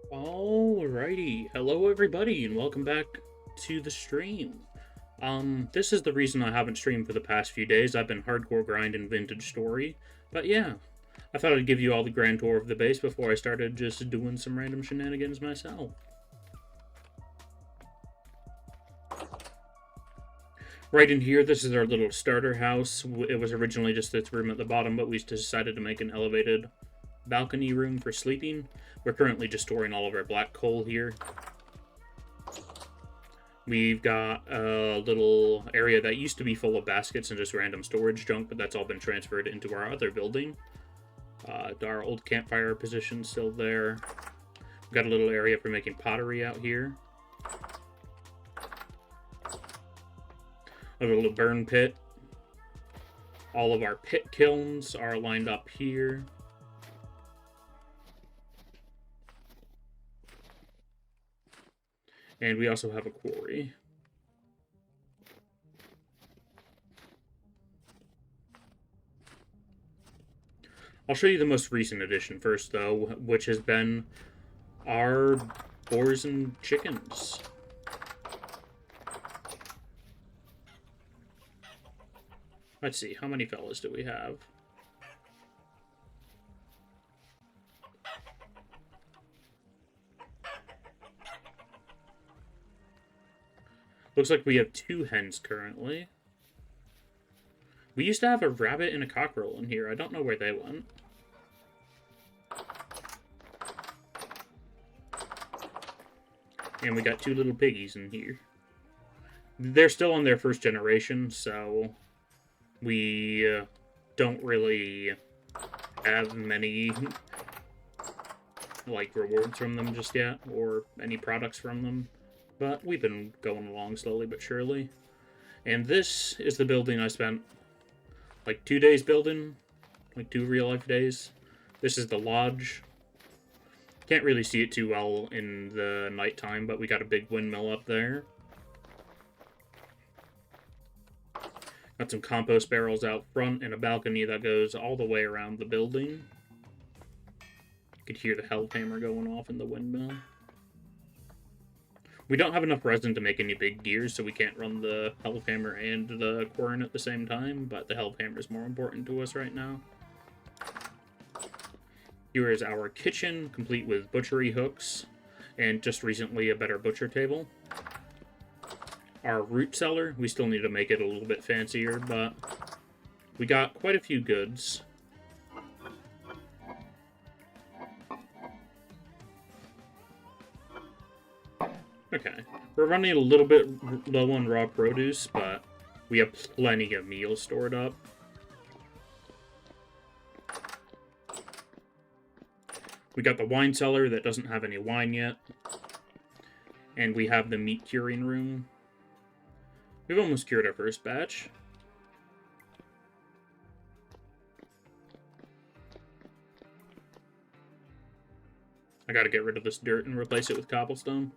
Alrighty, hello everybody, and welcome back to the stream. This is the reason I haven't streamed for the past few days. I've been hardcore grinding Vintage Story, but yeah, I thought I'd give you all the grand tour of the base before I started just doing some random shenanigans myself. Right in here, this is our little starter house. It was originally just this room at the bottom, but we decided to make an elevated balcony room for sleeping. We're currently just storing all of our black coal here. We've got a little area that used to be full of baskets and just random storage junk, but that's all been transferred into our other building. Our old campfire position still there. We've got a little area for making pottery out here. A little burn pit. All of our pit kilns are lined up here. And we also have a quarry. I'll show you the most recent addition first, though, which has been our boars and chickens. Let's see, how many fellas do we have? Looks like we have 2 hens currently. We used to have a rabbit and a cockerel in here. I don't know where they went. And we got 2 little piggies in here. They're still on their first generation, so we don't really have many like rewards from them just yet, or any products from them. But we've been going along slowly but surely. And this is the building I spent like 2 days building, like 2 real-life days. This is the lodge. Can't really see it too well in the nighttime, but we got a big windmill up there. Got some compost barrels out front and a balcony that goes all the way around the building. You could hear the hammer going off in the windmill. We don't have enough resin to make any big gears, so we can't run the hammer and the quern at the same time, but the hammer is more important to us right now. Here is our kitchen, complete with butchery hooks, and just recently a better butcher table. Our root cellar, we still need to make it a little bit fancier, but we got quite a few goods. Okay, we're running a little bit low on raw produce, but we have plenty of meals stored up. We got the wine cellar that doesn't have any wine yet. And we have the meat curing room. We've almost cured our first batch. I gotta get rid of this dirt and replace it with cobblestone.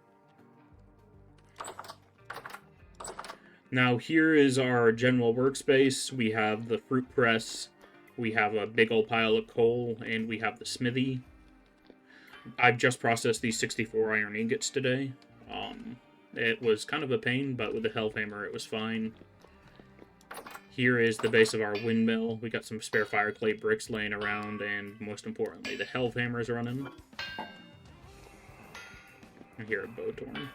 Now here is our general workspace. We have the fruit press, we have a big old pile of coal, and we have the smithy. I've just processed these 64 iron ingots today. It was kind of a pain, but with the Hellhammer it was fine. Here is the base of our windmill. We got some spare fire clay bricks laying around, and most importantly, the Hellhammer is running. And here at Bowtorn.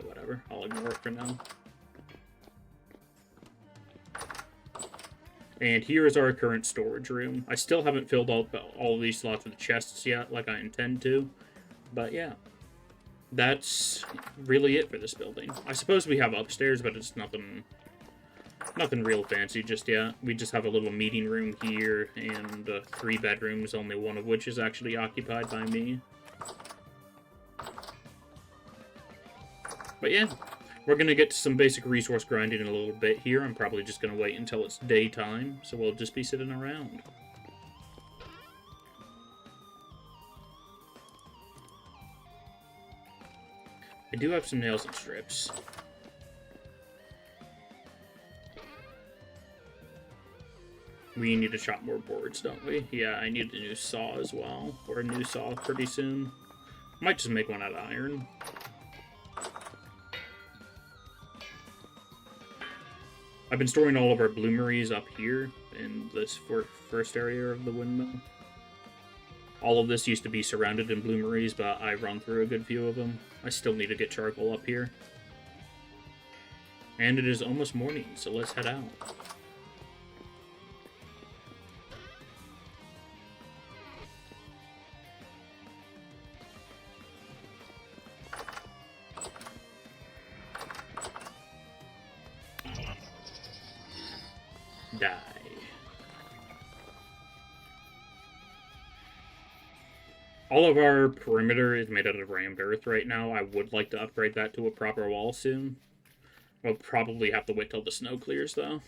Whatever. I'll ignore it for now. And here is our current storage room. I still haven't filled all of these slots with chests yet, like I intend to. But yeah. That's really it for this building. I suppose we have upstairs, but it's nothing real fancy just yet. We just have a little meeting room here, and 3 bedrooms, only one of which is actually occupied by me. But yeah, we're going to get to some basic resource grinding in a little bit here. I'm probably just going to wait until it's daytime, so we'll just be sitting around. I do have some nails and strips. We need to chop more boards, don't we? Yeah, I need a new saw as well, or a new saw pretty soon. Might just make one out of iron. I've been storing all of our bloomeries up here in this first area of the windmill. All of this used to be surrounded in bloomeries, but I run through a good few of them. I still need to get charcoal up here. And it is almost morning, so let's head out. Die. All of our perimeter is made out of rammed earth right now. I would like to upgrade that to a proper wall soon. We'll probably have to wait till the snow clears, though.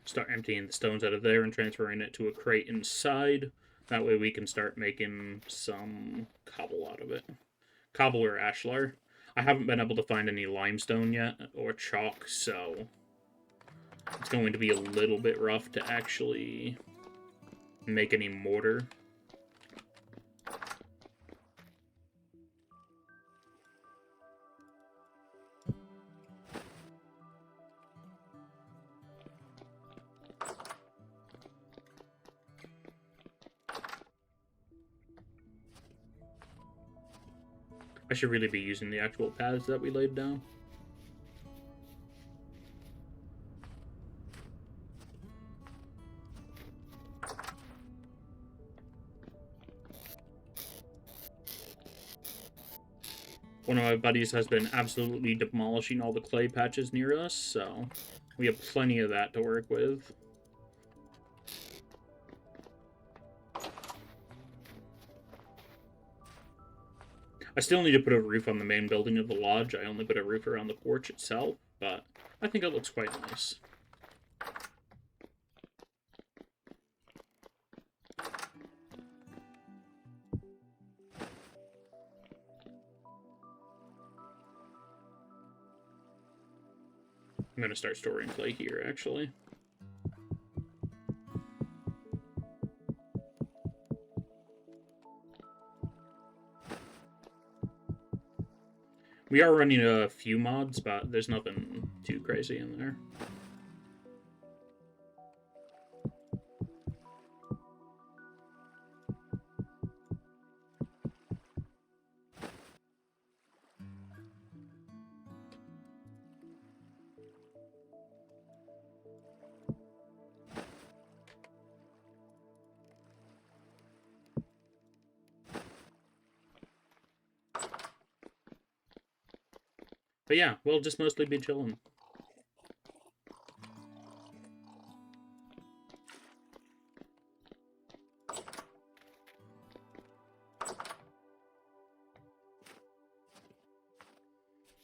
Start emptying the stones out of there and transferring it to a crate inside. That way we can start making some cobble out of it. Cobble or ashlar. I haven't been able to find any limestone yet, or chalk, so it's going to be a little bit rough to actually make any mortar. I should really be using the actual paths that we laid down. One of my buddies has been absolutely demolishing all the clay patches near us, so we have plenty of that to work with. I still need to put a roof on the main building of the lodge. I only put a roof around the porch itself, but I think it looks quite nice. I'm going to start storing clay here, actually. We are running a few mods, but there's nothing too crazy in there. But yeah, we'll just mostly be chilling.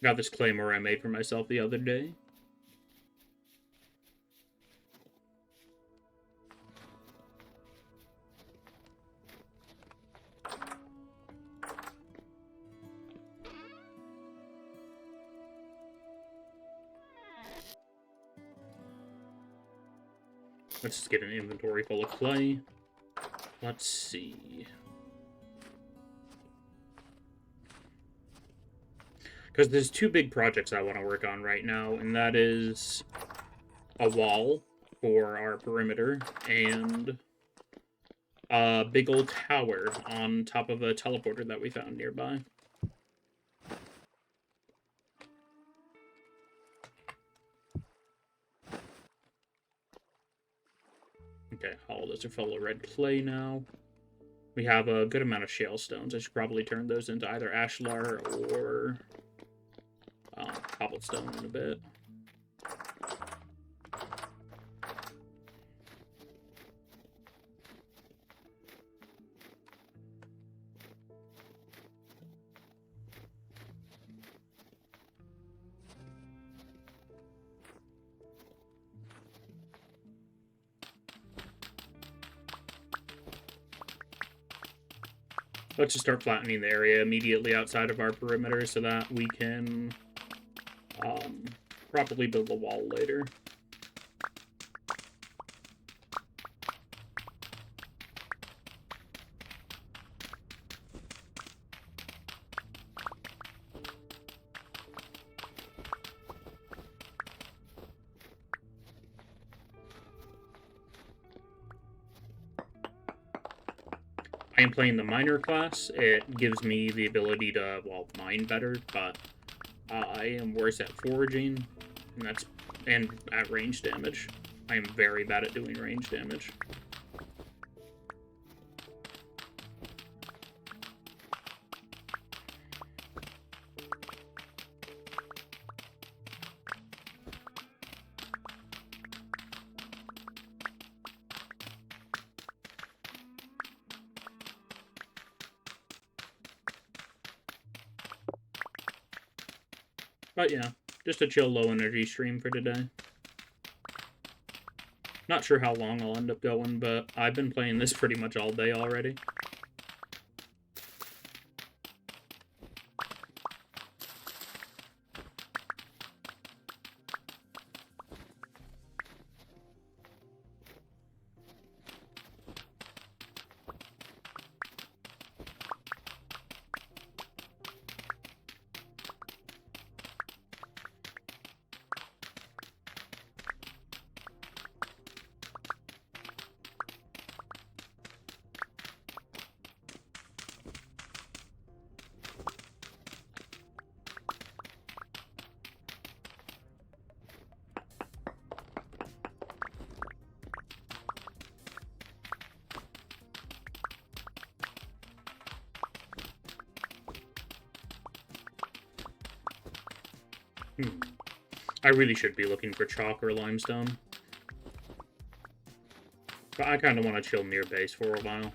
Got this claymore I made for myself the other day. Let's just get an inventory full of clay. Let's see. Because there's two big projects I want to work on right now, and that is a wall for our perimeter and a big old tower on top of a teleporter that we found nearby. Okay, all those are full of red clay now. We have a good amount of shale stones. I should probably turn those into either ashlar or cobblestone in a bit. Let's just start flattening the area immediately outside of our perimeter so that we can properly build a wall later. I am playing the miner class. It gives me the ability to, well, mine better, but I am worse at foraging, and at range damage. I am very bad at doing range damage. But yeah, just a chill low energy stream for today. Not sure how long I'll end up going, but I've been playing this pretty much all day already. I really should be looking for chalk or limestone. But I kind of want to chill near base for a while.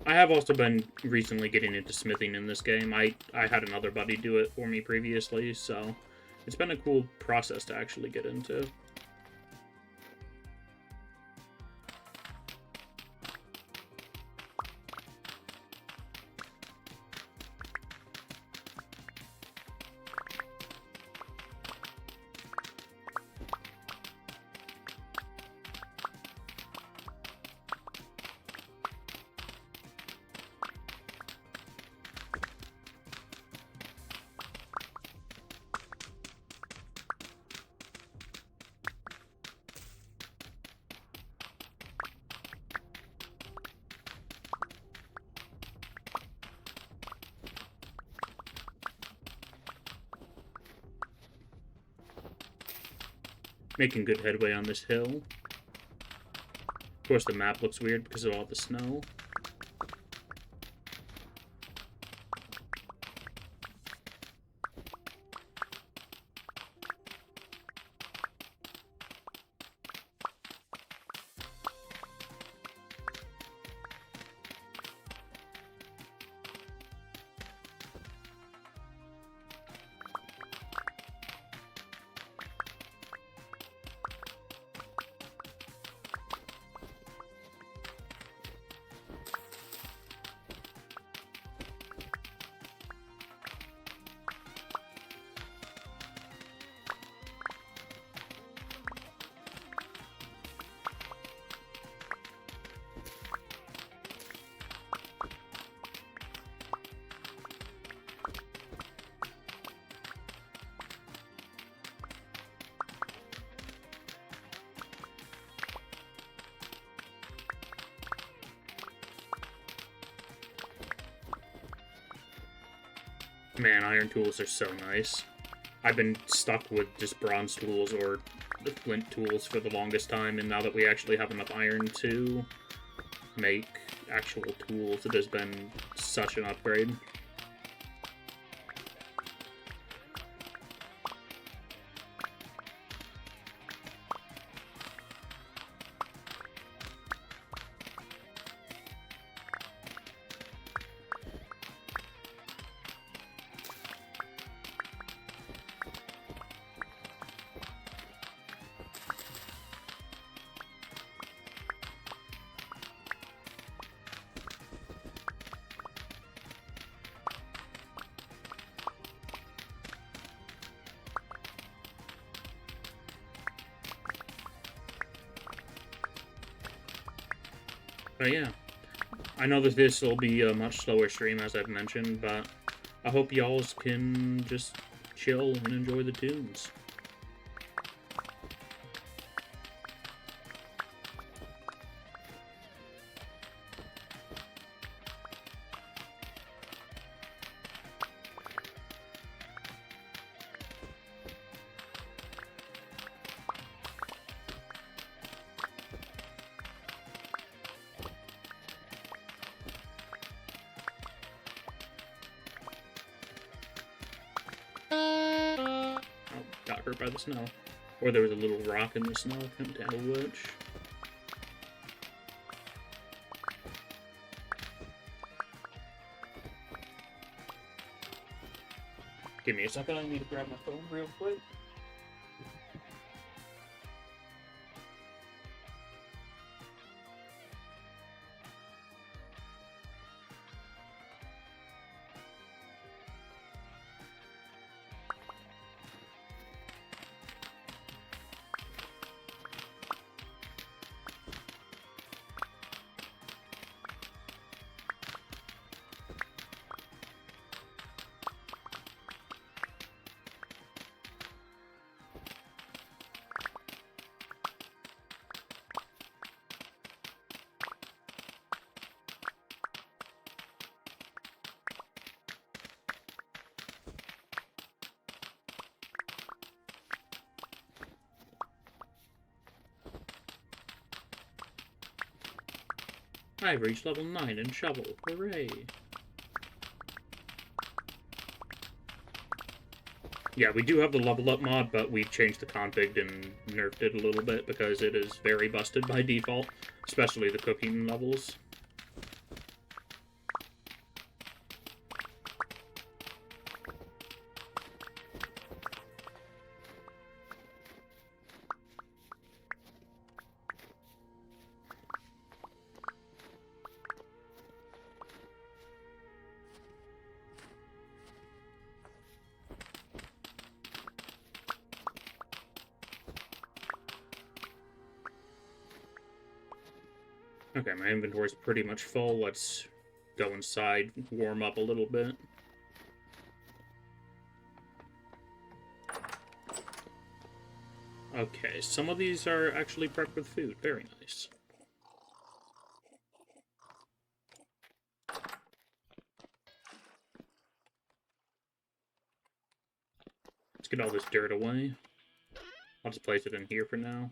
I have also been recently getting into smithing in this game. I had another buddy do it for me previously, so it's been a cool process to actually get into. making good headway on this hill. Of course, the map looks weird because of all the snow. Man, iron tools are so nice. I've been stuck with just bronze tools or the flint tools for the longest time, and now that we actually have enough iron to make actual tools, it has been such an upgrade. But yeah, I know that this will be a much slower stream, as I've mentioned, but I hope y'all can just chill and enjoy the tunes. Got hurt by the snow. Or there was a little rock in the snow, couldn't tell which. Give me a second, I need to grab my phone real quick. I've reached level 9 in Shovel. Hooray! Yeah, we do have the level up mod, but we changed the config and nerfed it a little bit because it is very busted by default, especially the cooking levels. Okay, my inventory's pretty much full. Let's go inside, warm up a little bit. Okay, some of these are actually prepped with food. Very nice. Let's get all this dirt away. I'll just place it in here for now.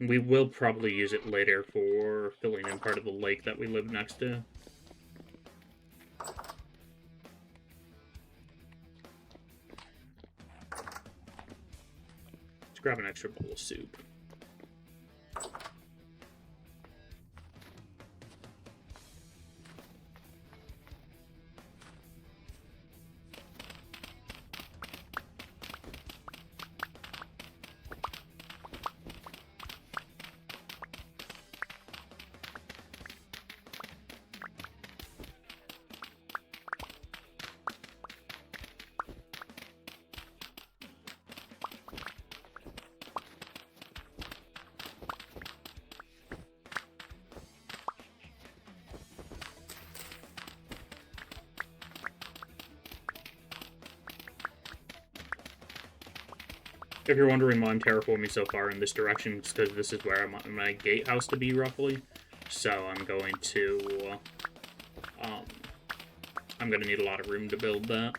We will probably use it later for filling in part of the lake that we live next to. Let's grab an extra bowl of soup. If you're wondering why I'm terraforming so far in this direction, it's because this is where I want my gatehouse to be, roughly. So I'm going to... I'm going to need a lot of room to build that.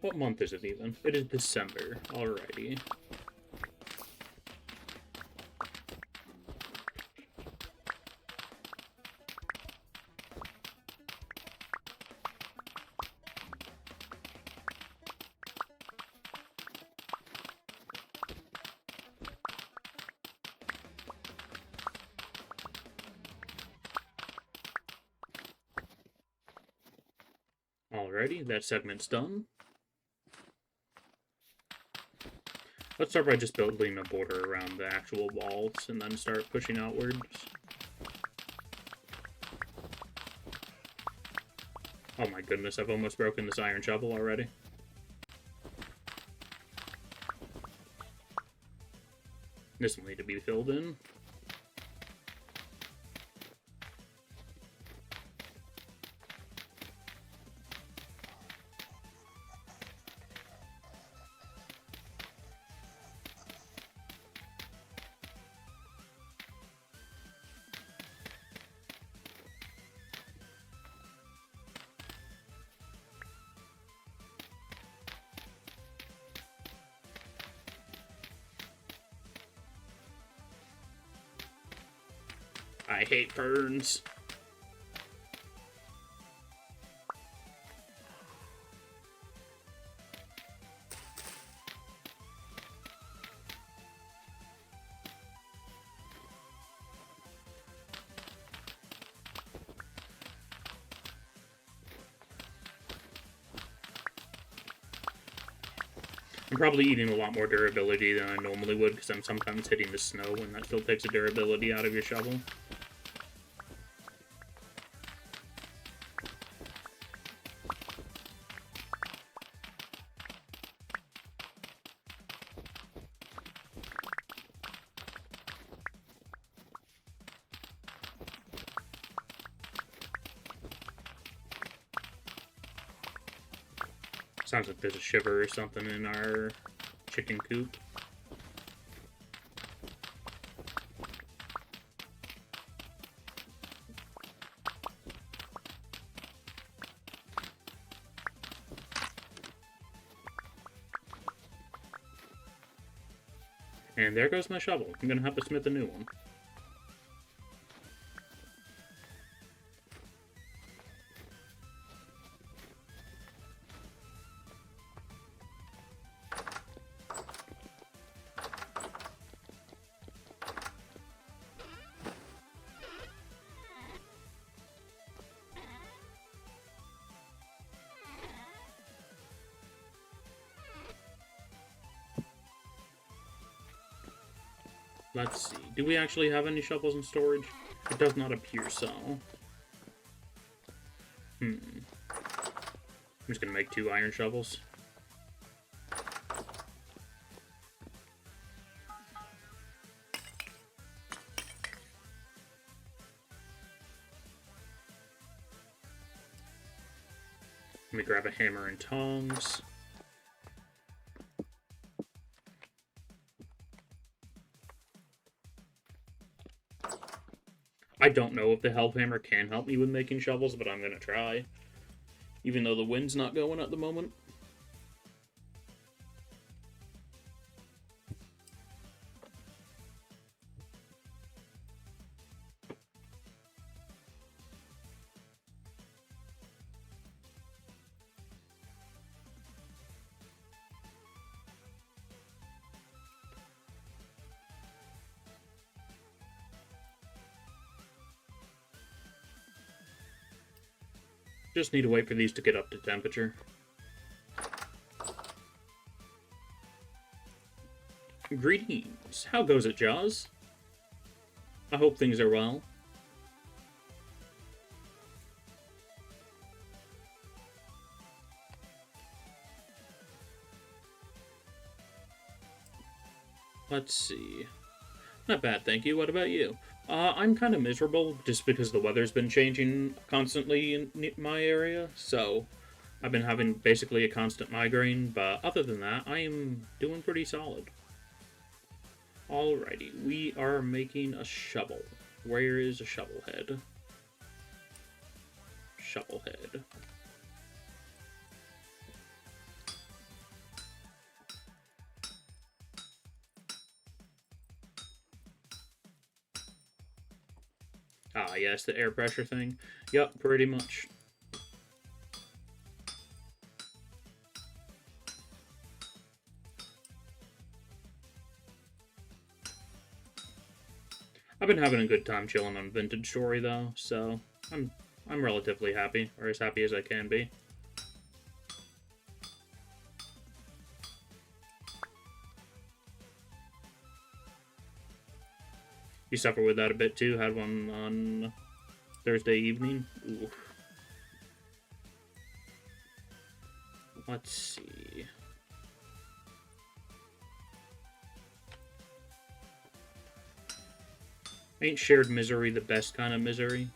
What month is it even? It is December. Alrighty. Alrighty, that segment's done. Let's start by just building a border around the actual walls and then start pushing outwards. Oh my goodness, I've almost broken this iron shovel already. This will need to be filled in. I hate ferns. I'm probably eating a lot more durability than I normally would because I'm sometimes hitting the snow and that still takes the durability out of your shovel. Sounds like there's a shiver or something in our chicken coop. And there goes my shovel. I'm gonna have to smith a new one. Let's see. Do we actually have any shovels in storage? It does not appear so. I'm just gonna make 2 iron shovels. Let me grab a hammer and tongs. I don't know if the Help Hammer can help me with making shovels, but I'm gonna try. Even though the wind's not going at the moment. Just need to wait for these to get up to temperature. Greetings. How goes it, Jaws? I hope things are well. Let's see. Not bad, thank you. What about you? I'm kind of miserable just because the weather's been changing constantly in my area, so I've been having basically a constant migraine, but other than that, I am doing pretty solid. Alrighty, we are making a shovel. Where is a shovel head? Shovel head. Ah, yes, the air pressure thing. Yep, pretty much. I've been having a good time chilling on Vintage Story though, so I'm relatively happy, or as happy as I can be. You suffer with that a bit too. Had one on Thursday evening. Ooh. Let's see. Ain't shared misery the best kind of misery?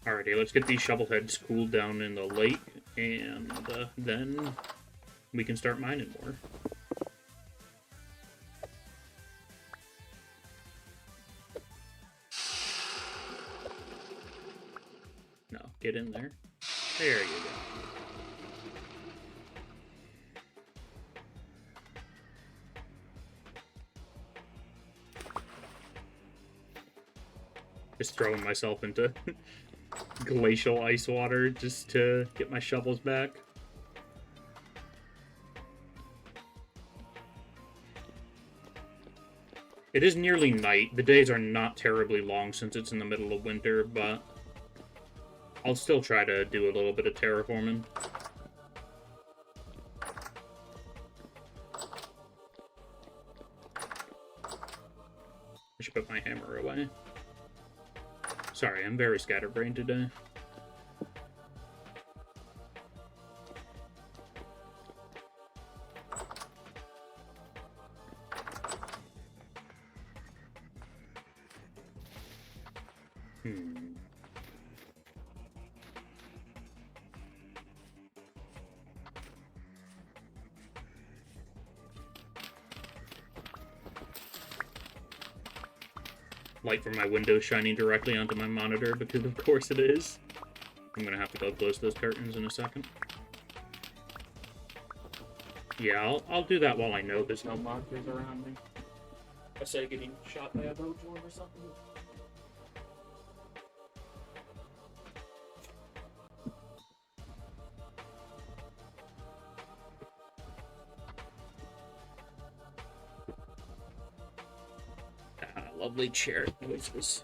Alrighty, let's get these shovel heads cooled down in the lake, and then we can start mining more. No, get in there. There you go. Just throwing myself into glacial ice water just to get my shovels back. It is nearly night. The days are not terribly long since it's in the middle of winter, but I'll still try to do a little bit of terraforming. I should put my hammer away. Sorry, I'm very scatterbrained today. light from my window shining directly onto my monitor, because of course it is. I'm gonna have to go close those curtains in a second. Yeah, I'll do that while I know there's no monsters around me. I say getting shot by a boat or something. Lovely chair noises.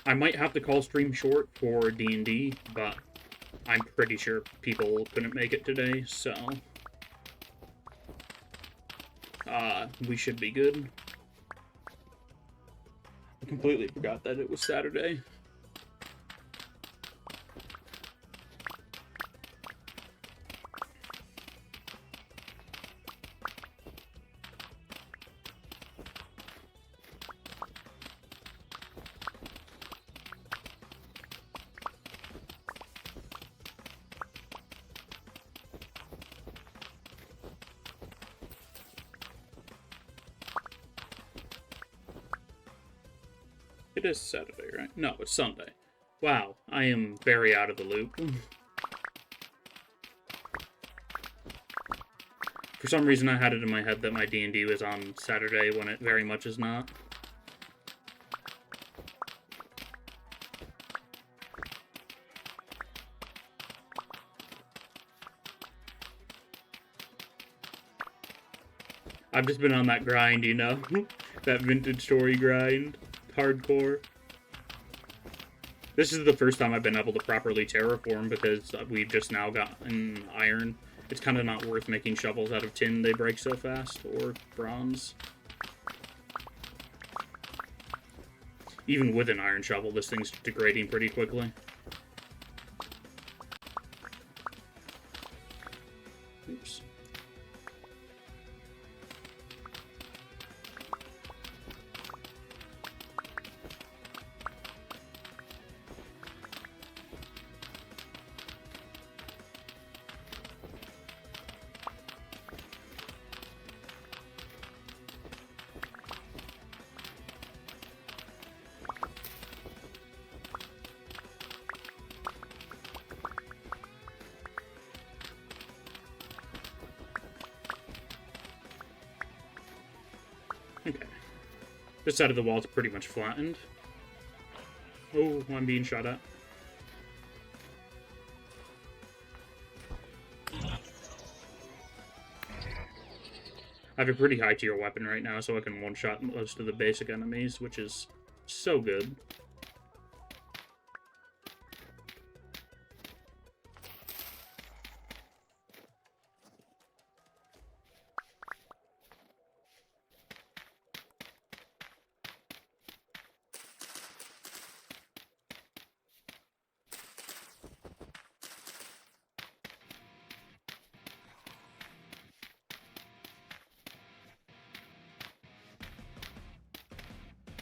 I might have to call stream short for D&D, but I'm pretty sure people couldn't make it today, so we should be good. I completely forgot that it was Saturday. It is Saturday, right? No, it's Sunday. Wow, I am very out of the loop. For some reason, I had it in my head that my D&D was on Saturday when it very much is not. I've just been on that grind, you know? That vintage story grind. Hardcore. This is the first time I've been able to properly terraform because we've just now gotten iron. It's kind of not worth making shovels out of tin, they break so fast, or bronze. Even with an iron shovel, this thing's degrading pretty quickly. Oops. Okay. This side of the wall is pretty much flattened. Oh, I'm being shot at. I have a pretty high tier weapon right now, so I can one-shot most of the basic enemies, which is so good.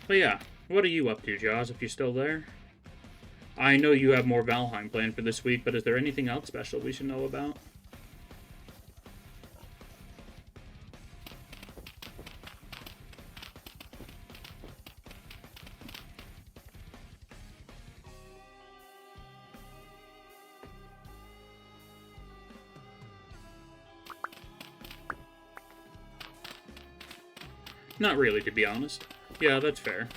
But yeah, what are you up to, Jaws, if you're still there? I know you have more Valheim planned for this week, but is there anything else special we should know about? Not really, to be honest. Yeah, that's fair.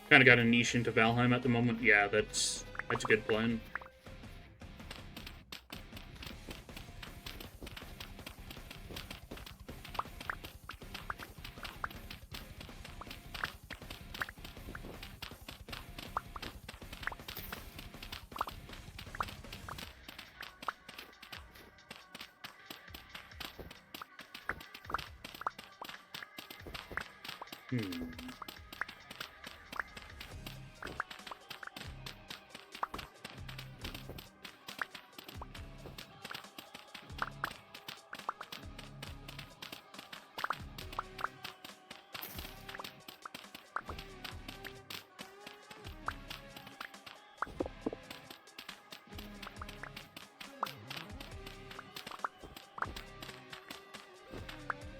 Kind of got a niche into Valheim at the moment. Yeah, that's a good plan. Hmm.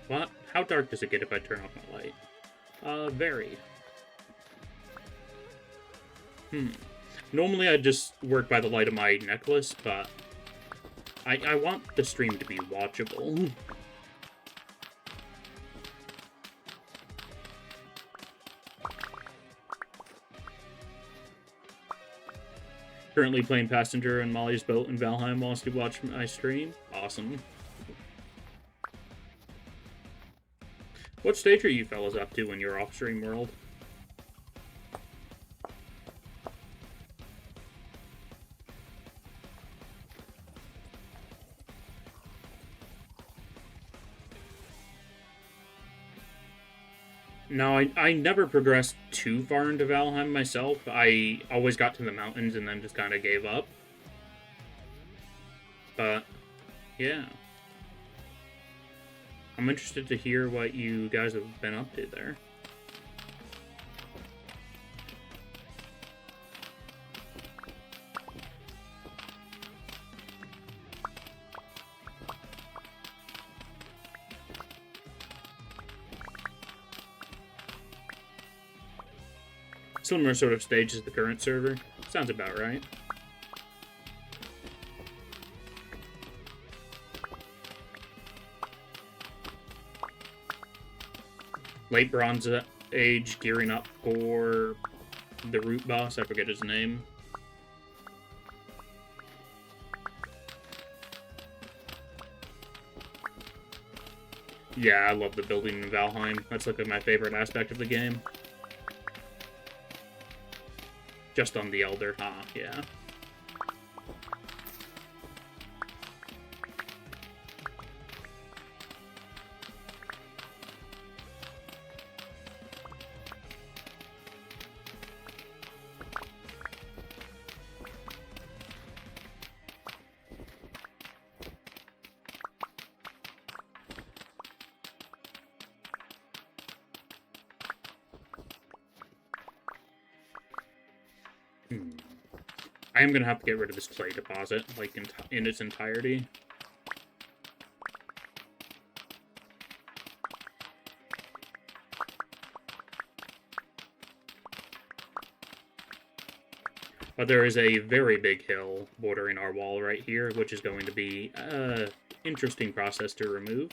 What? How dark does it get if I turn off my light? Very. Normally I just work by the light of my necklace, but I want the stream to be watchable. Currently playing passenger in Molly's boat in Valheim whilst you watch my stream. Awesome. What stage are you fellas up to in your off-stream world? No, I never progressed too far into Valheim myself. I always got to the mountains and then just kind of gave up. But, yeah. I'm interested to hear what you guys have been up to there. Similar sort of stage as the current server. Sounds about right. Late Bronze Age, gearing up for the root boss. I forget his name. Yeah, I love the building in Valheim. That's like my favorite aspect of the game. Just on the Elder, huh? Yeah. I am gonna have to get rid of this clay deposit, like, in its entirety. But there is a very big hill bordering our wall right here, which is going to be an interesting process to remove.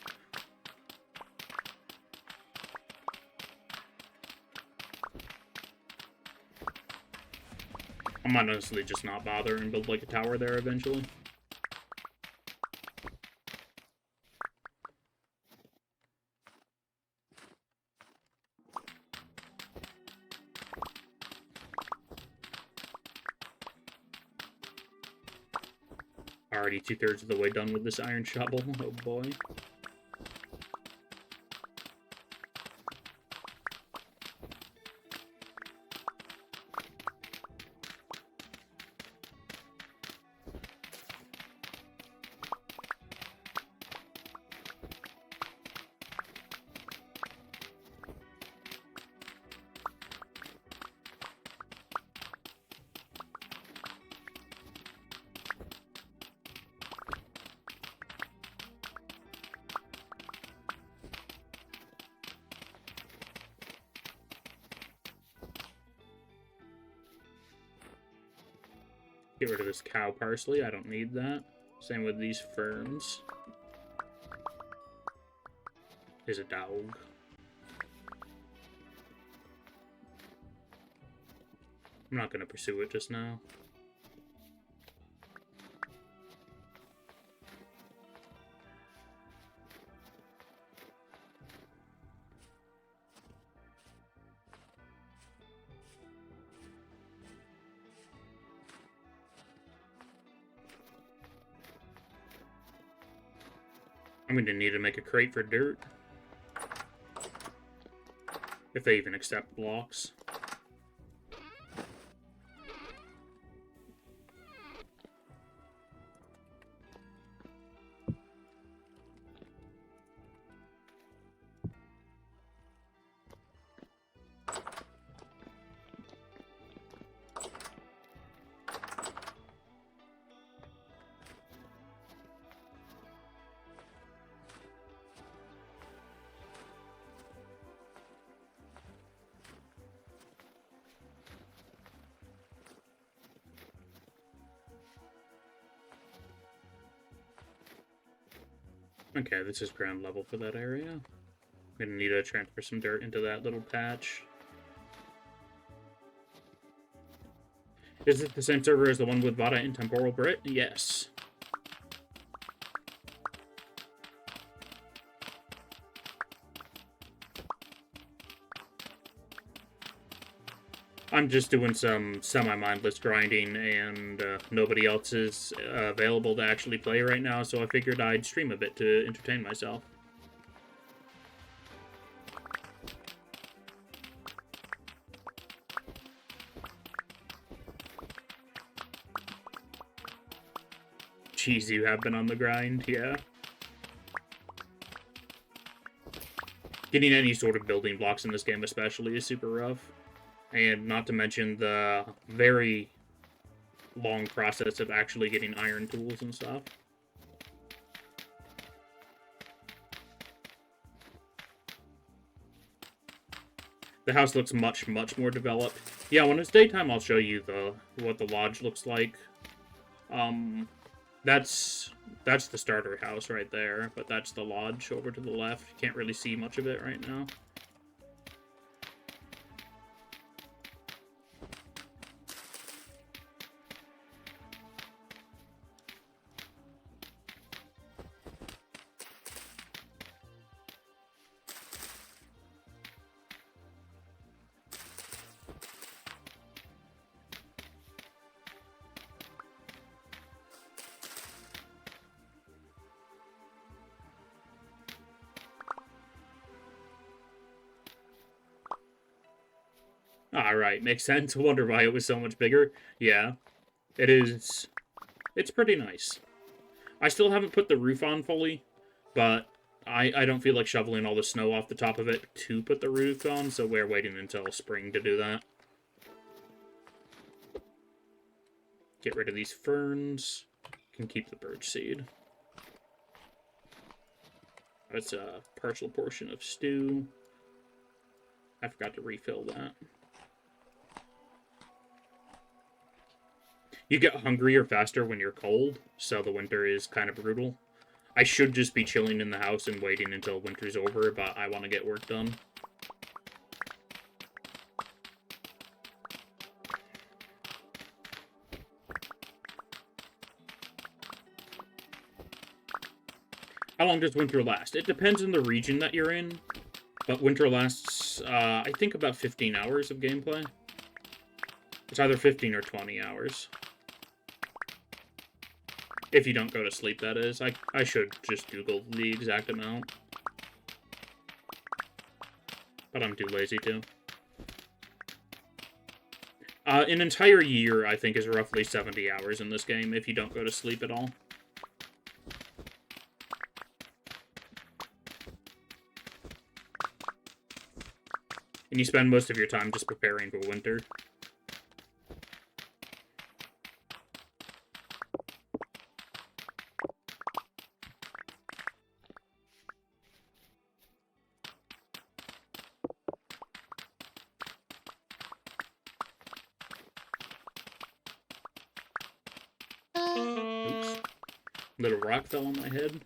I might honestly just not bother and build like a tower there eventually. Already 2/3 of the way done with this iron shovel. Oh boy. Get rid of this cow parsley. I don't need that. Same with these ferns. There's a dog. I'm not going to pursue it just now. I'm going to need to make a crate for dirt. If they even accept blocks. Okay, this is ground level for that area. I'm gonna need to transfer some dirt into that little patch. Is it the same server as the one with Vada and Temporal Brit? Yes. I'm just doing some semi-mindless grinding, and nobody else is available to actually play right now, so I figured I'd stream a bit to entertain myself. Jeez, you have been on the grind, yeah. Getting any sort of building blocks in this game especially is super rough. And not to mention the very long process of actually getting iron tools and stuff. The house looks much, much more developed. Yeah, when it's daytime, I'll show you what the lodge looks like. That's the starter house right there, but that's the lodge over to the left. You can't really see much of it right now. Alright, makes sense. Wonder why it was so much bigger. Yeah, it is. It's pretty nice. I still haven't put the roof on fully, but I don't feel like shoveling all the snow off the top of it to put the roof on, so we're waiting until spring to do that. Get rid of these ferns. Can keep the birch seed. That's a partial portion of stew. I forgot to refill that. You get hungrier faster when you're cold, so the winter is kind of brutal. I should just be chilling in the house and waiting until winter's over, but I want to get work done. How long does winter last? It depends on the region that you're in, but winter lasts, I think, about 15 hours of gameplay. It's either 15 or 20 hours. If you don't go to sleep, that is. I should just Google the exact amount. But I'm too lazy to. An entire year, I think, is roughly 70 hours in this game, if you don't go to sleep at all. And you spend most of your time just preparing for winter. Oops. Little rock fell on my head.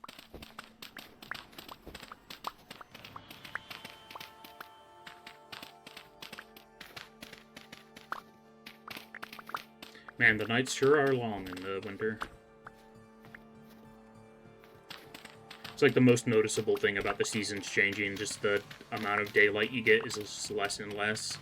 Man, the nights sure are long in the winter. It's like the most noticeable thing about the seasons changing, just the amount of daylight you get is just less and less.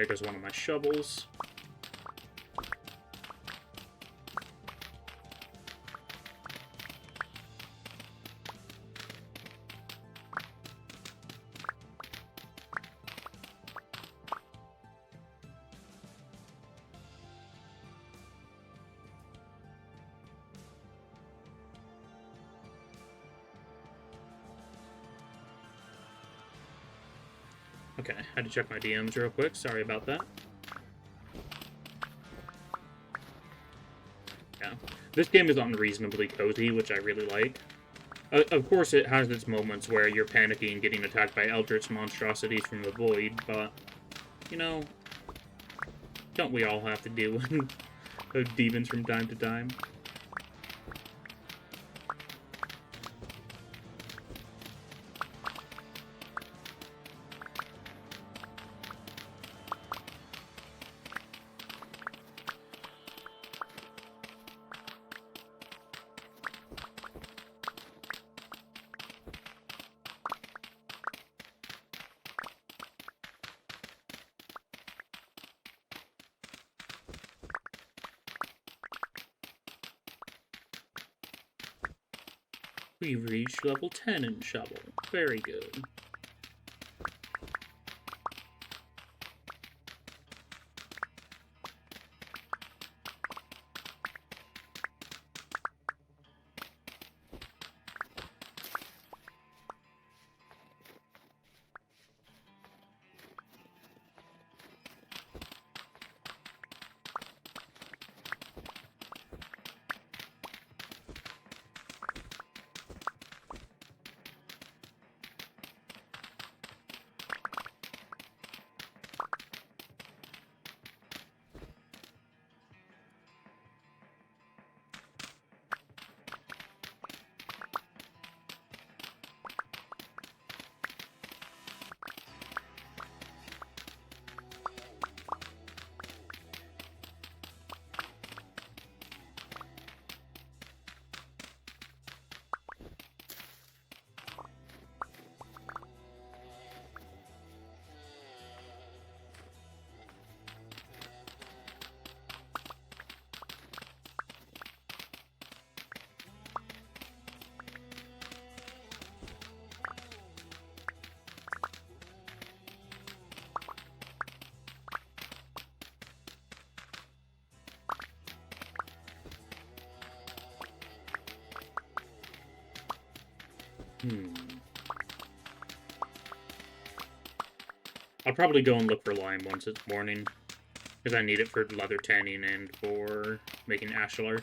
There goes one of my shovels. Okay, had to check my DMs real quick. Sorry about that. Yeah. This game is unreasonably cozy, which I really like. Of course, it has its moments where you're panicking getting attacked by eldritch monstrosities from the void, but, you know, don't we all have to deal with demons from time to time? We've reached level 10 in Shovel. Very good. I'll probably go and look for lime once it's morning, because I need it for leather tanning and for making ashlar.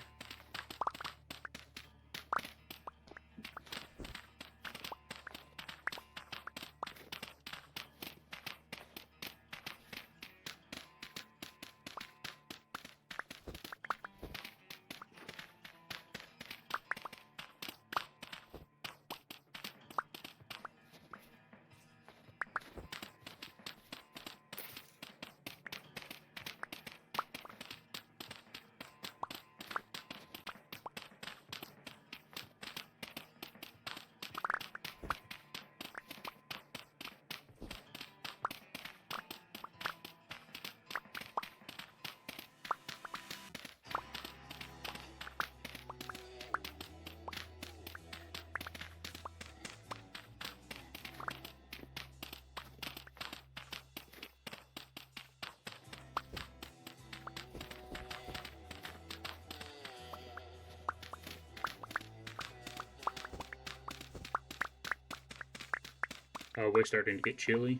Oh, we're starting to get chilly.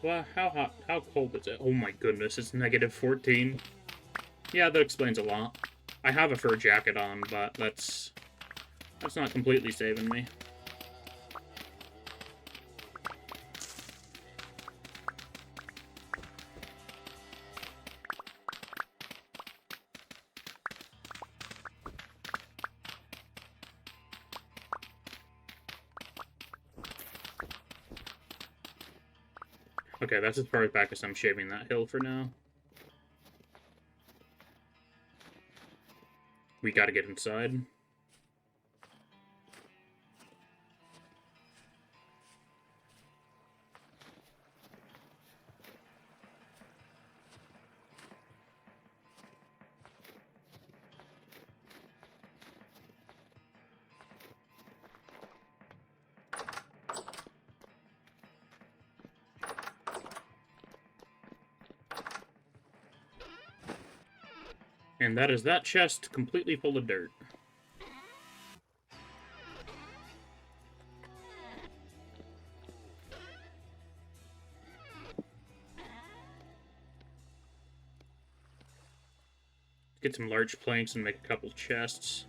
Well, how cold is it? Oh my goodness, it's negative 14. Yeah, that explains a lot. I have a fur jacket on, but that's not completely saving me. Okay, that's as far back as I'm shaving that hill for now. We gotta get inside. And that is that chest completely full of dirt. Get some large planks and make a couple chests.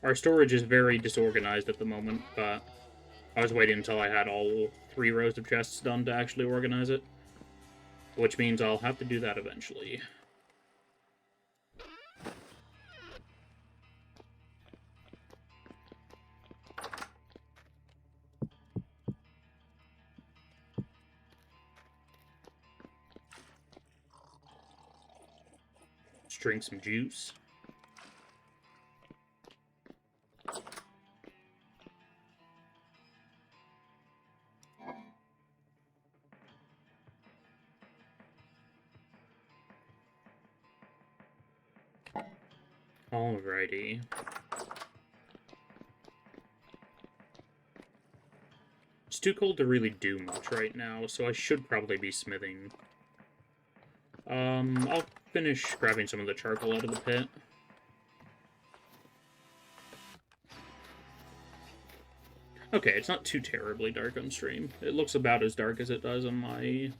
Our storage is very disorganized at the moment, but I was waiting until I had all 3 rows of chests done to actually organize it. Which means I'll have to do that eventually. Let's drink some juice. Alrighty. It's too cold to really do much right now, so I should probably be smithing. I'll finish grabbing some of the charcoal out of the pit. Okay, it's not too terribly dark on stream. It looks about as dark as it does on my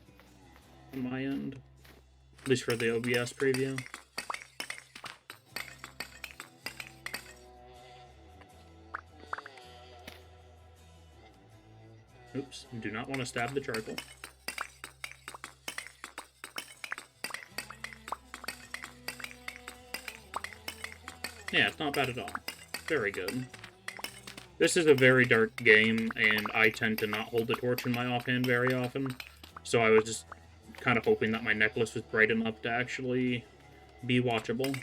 end. At least for the OBS preview. Oops, do not want to stab the charcoal. Yeah, it's not bad at all. Very good. This is a very dark game, and I tend to not hold the torch in my offhand very often. So I was just kind of hoping that my necklace was bright enough to actually be watchable.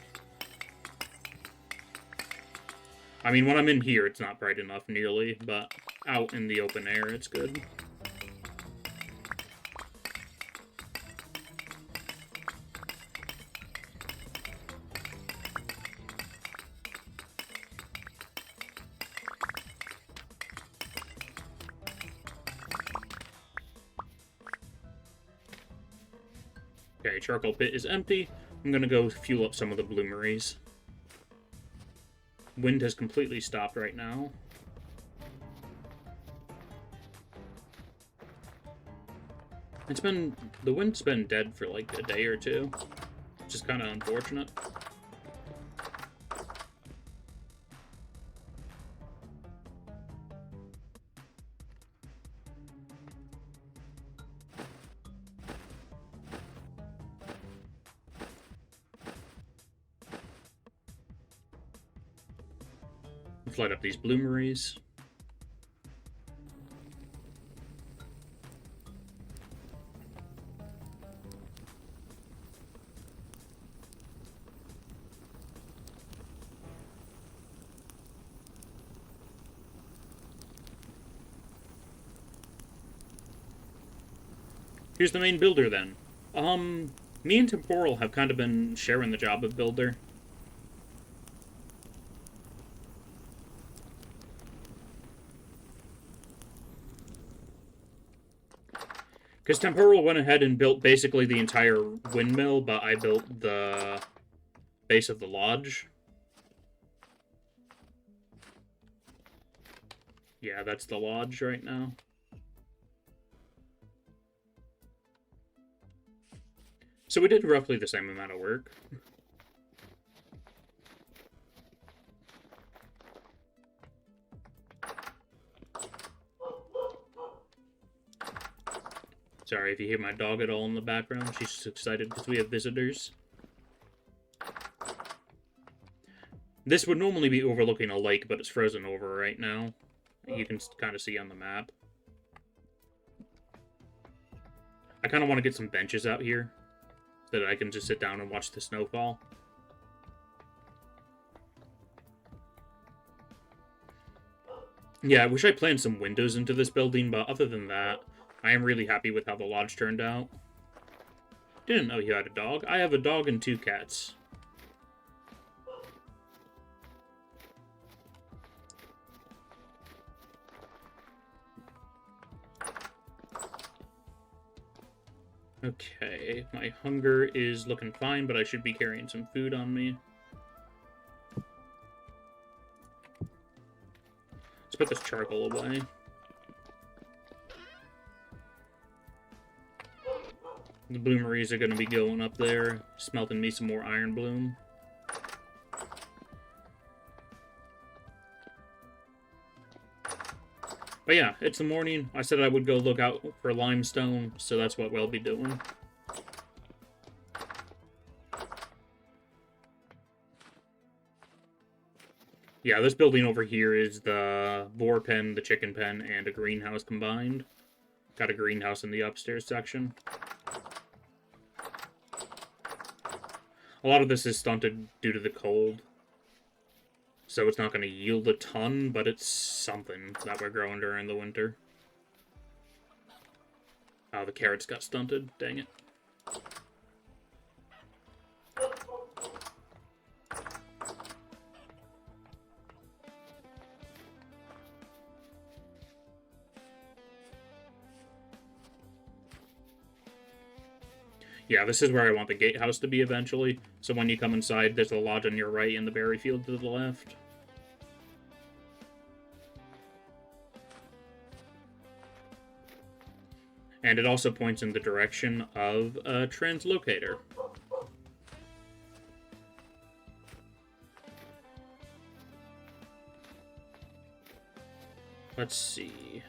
I mean, when I'm in here, it's not bright enough nearly, but out in the open air, it's good. Okay, charcoal pit is empty. I'm gonna go fuel up some of the bloomeries. Wind has completely stopped right now. The wind's been dead for like a day or two, which is kind of unfortunate. Let's light up these bloomeries. Here's the main builder, then. Me and Temporal have kind of been sharing the job of builder. Because Temporal went ahead and built basically the entire windmill, but I built the base of the lodge. Yeah, that's the lodge right now. So we did roughly the same amount of work. Sorry if you hear my dog at all in the background. She's just excited because we have visitors. This would normally be overlooking a lake, but it's frozen over right now. You can kind of see on the map. I kind of want to get some benches out here so that I can just sit down and watch the snowfall. Yeah, I wish I planned some windows into this building, but other than that, I am really happy with how the lodge turned out. Didn't know you had a dog. I have a dog and 2 cats. Okay, my hunger is looking fine, but I should be carrying some food on me. Let's put this charcoal away. The bloomeries are going to be going up there, smelting me some more iron bloom. But yeah, it's the morning. I said I would go look out for limestone, so that's what we'll be doing. Yeah, this building over here is the boar pen, the chicken pen, and a greenhouse combined. Got a greenhouse in the upstairs section. A lot of this is stunted due to the cold. So it's not going to yield a ton, but it's something that we're growing during the winter. Oh, the carrots got stunted. Dang it. Yeah, this is where I want the gatehouse to be eventually. So when you come inside, there's a lodge on your right and the berry field to the left. And it also points in the direction of a translocator. Let's see.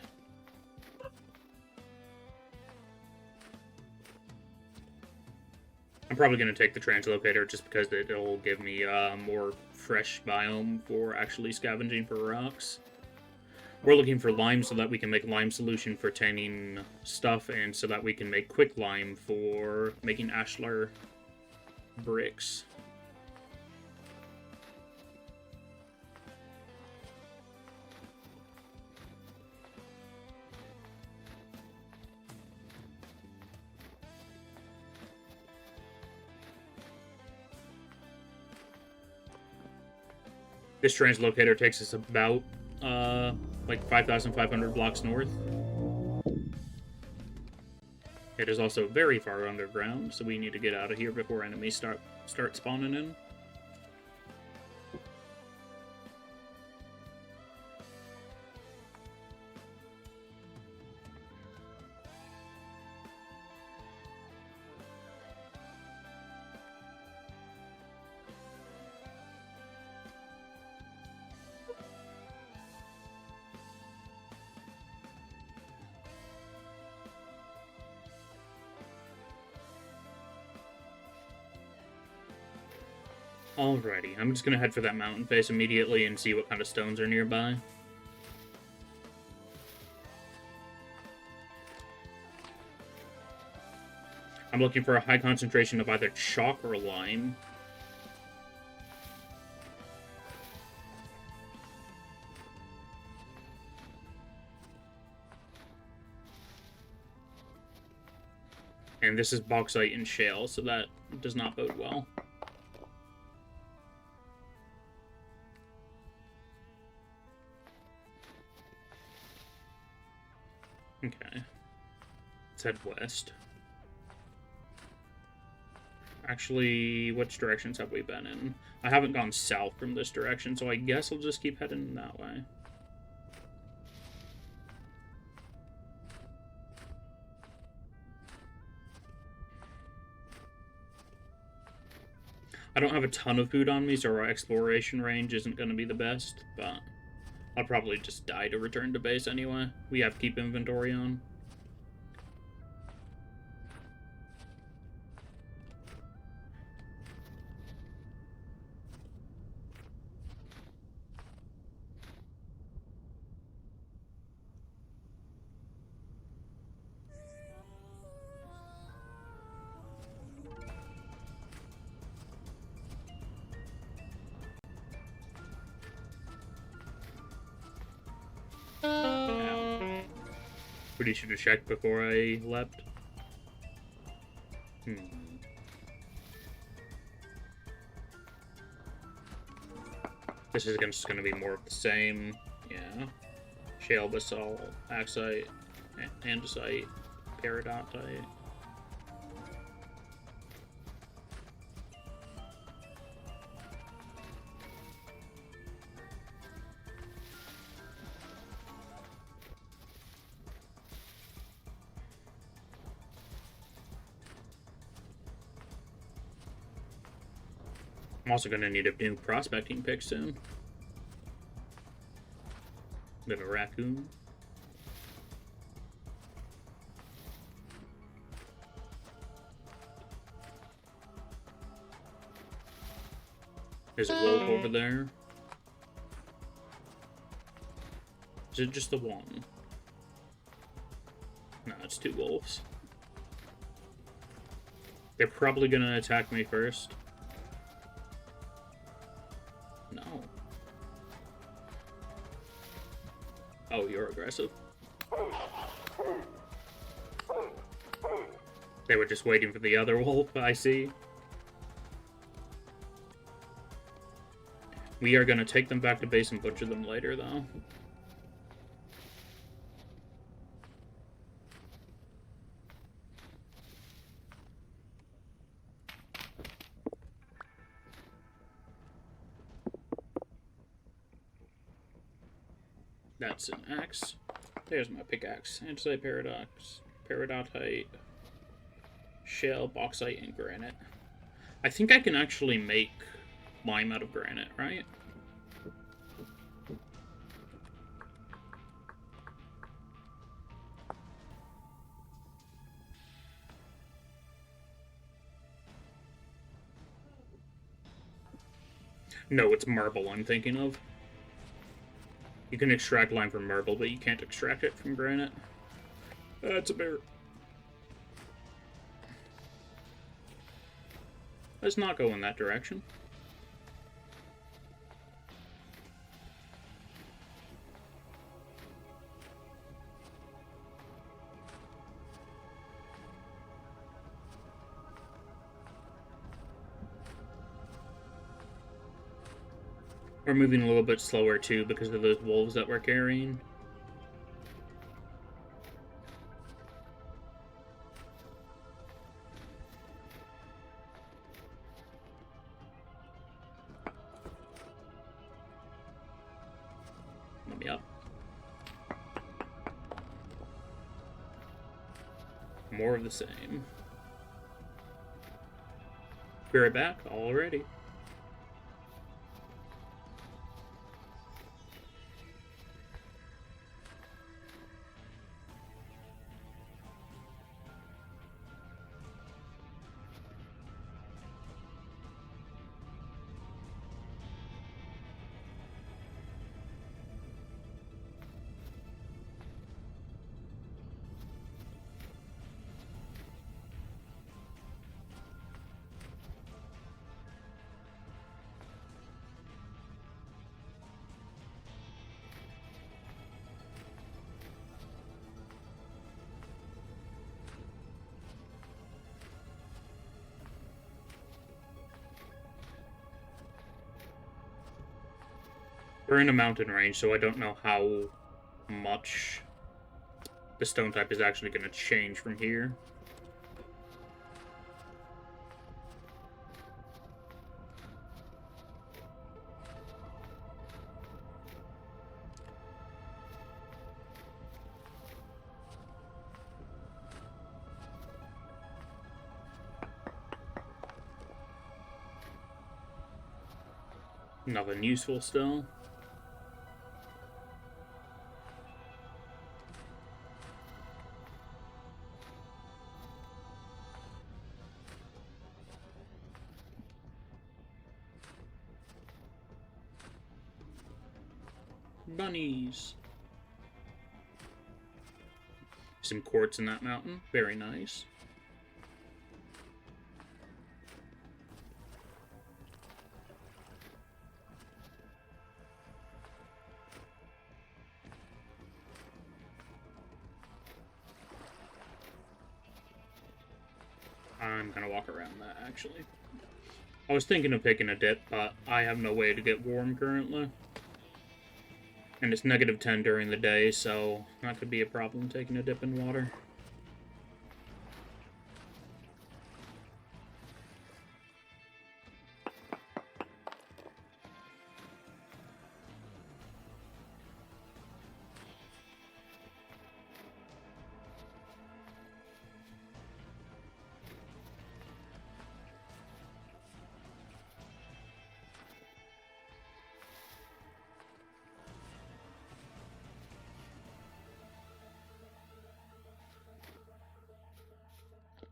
I'm probably going to take the translocator just because it'll give me a more fresh biome for actually scavenging for rocks. We're looking for lime so that we can make lime solution for tanning stuff, and so that we can make quick lime for making ashlar bricks. This translocator takes us about like 5,500 blocks north. It is also very far underground, so we need to get out of here before enemies start spawning in. Alrighty, I'm just gonna head for that mountain face immediately and see what kind of stones are nearby. I'm looking for a high concentration of either chalk or lime. And this is bauxite and shale, so that does not bode well. Okay. Let's head west. Actually, which directions have we been in? I haven't gone south from this direction, so I guess I'll just keep heading that way. I don't have a ton of food on me, so our exploration range isn't going to be the best, but I'll probably just die to return to base anyway. We have keep inventory on. But you should have checked before I leapt. This is just going to be more of the same. Yeah. Shale, basalt, axite, andesite, peridontite. I'm also going to need a new prospecting pick soon. Bit of a raccoon. There's a wolf over there. Is it just the one? No, it's two wolves. They're probably going to attack me first. No. Oh, you're aggressive. They were just waiting for the other wolf, I see. We are going to take them back to base and butcher them later, though. That's an axe. There's my pickaxe. Andesite, peridontite, shale, bauxite, and granite. I think I can actually make lime out of granite, right? No, it's marble I'm thinking of. You can extract lime from marble, but you can't extract it from granite. That's a bear. Let's not go in that direction. We're moving a little bit slower, too, because of those wolves that we're carrying. Let me up. More of the same. Be right back, already. We're in a mountain range, so I don't know how much the stone type is actually going to change from here. Nothing useful still. Bunnies. Some quartz in that mountain. Very nice. I'm gonna walk around that, actually. I was thinking of taking a dip, but I have no way to get warm currently. And it's -10 during the day, so that could be a problem, taking a dip in water.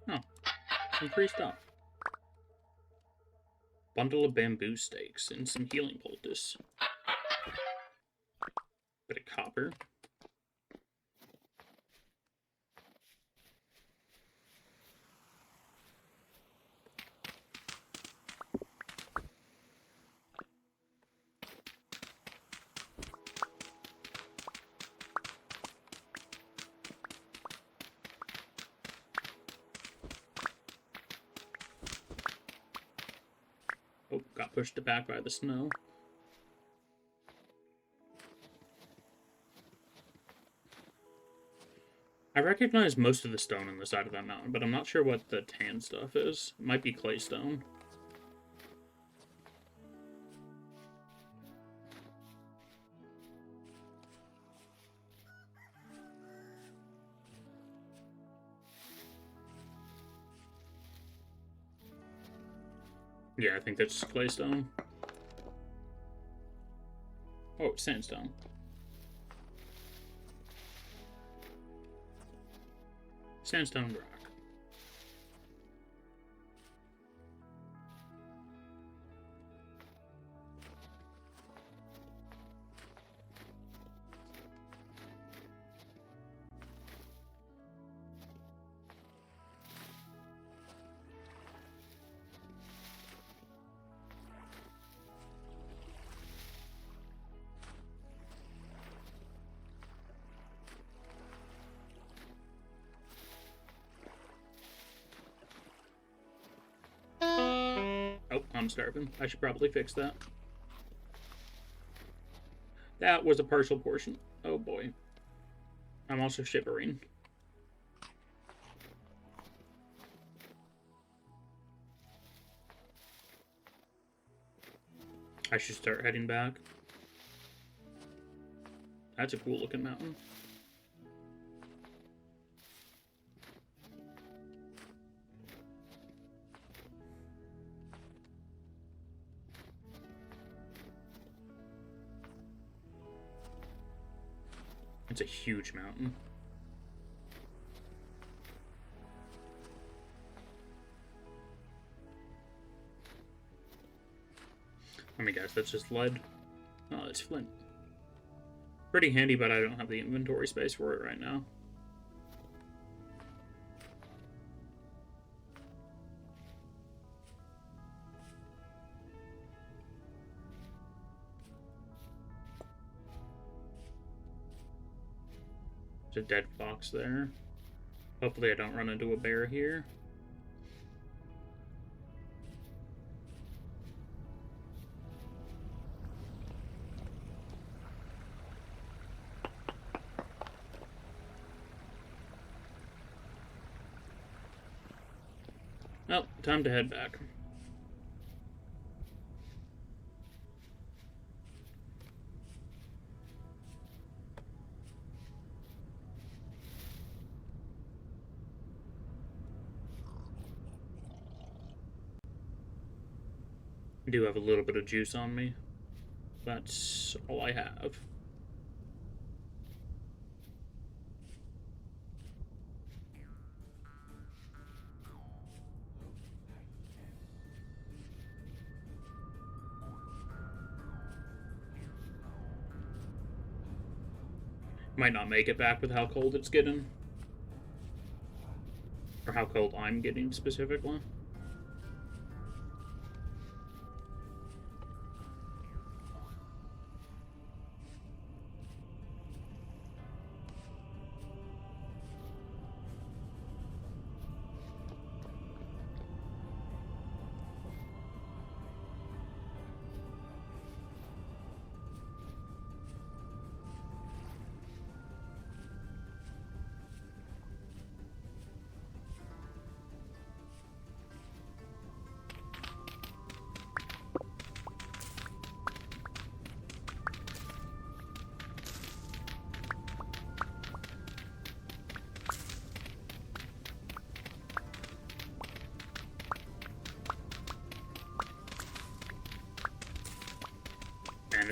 Oh, some free stuff. Bundle of bamboo stakes and some healing poultice. Bit of copper. Oh, got pushed back by the snow. I recognize most of the stone on the side of that mountain, but I'm not sure what the tan stuff is. It might be claystone. Yeah, I think that's claystone. Oh, it's sandstone. Sandstone rock. Oh, I'm starving. I should probably fix that. That was a partial portion. Oh boy. I'm also shivering. I should start heading back. That's a cool looking mountain. It's a huge mountain. Let me guess, that's just lead. Oh, it's flint. Pretty handy, but I don't have the inventory space for it right now. There's a dead fox there. Hopefully I don't run into a bear here. Oh, time to head back. I do have a little bit of juice on me. That's all I have. Might not make it back with how cold it's getting. Or how cold I'm getting specifically.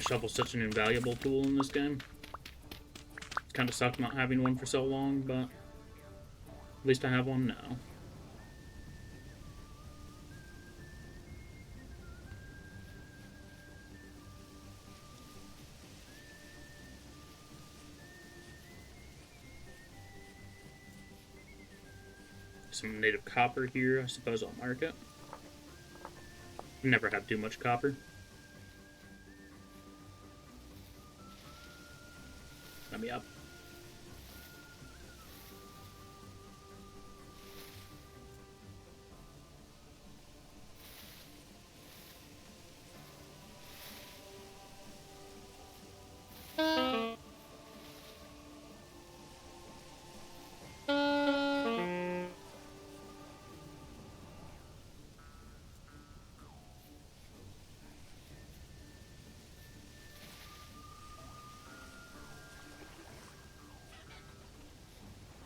shovel's such an invaluable tool in this game. It's kind of sucked not having one for so long, but at least I have one now. Some native copper here, I suppose I'll mark it. Never have too much copper. Let me up.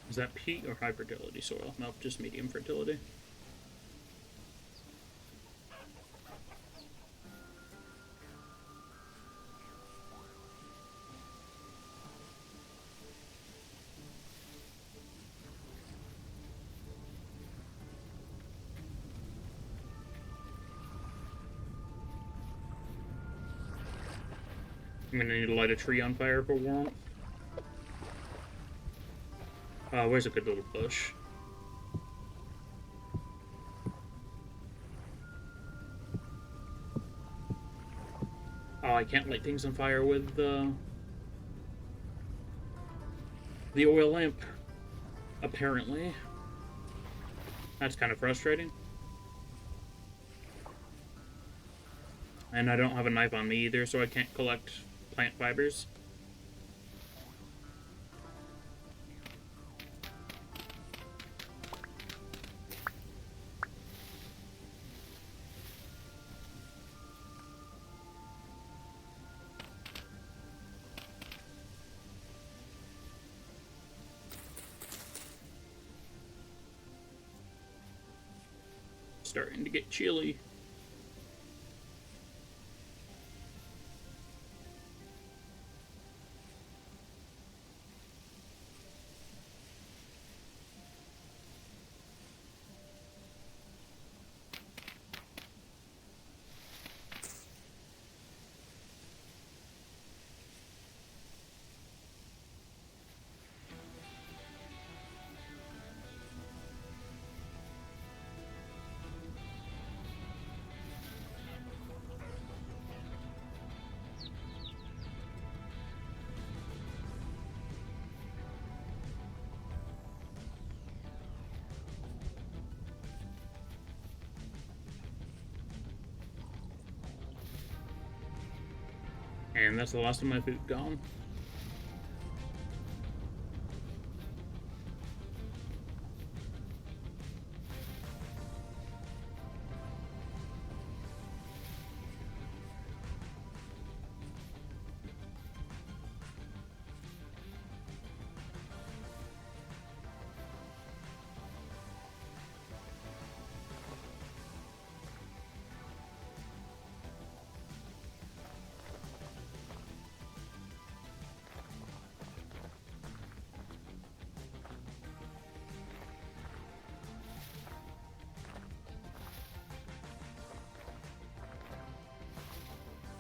Is that peat or high fertility soil? Nope, just medium fertility. I'm gonna need to light a tree on fire for warmth. Where's a good little bush? Oh, I can't light things on fire with the oil lamp, apparently. That's kind of frustrating. And I don't have a knife on me either, so I can't collect plant fibers. Starting to get chilly. And that's the last of my food gone.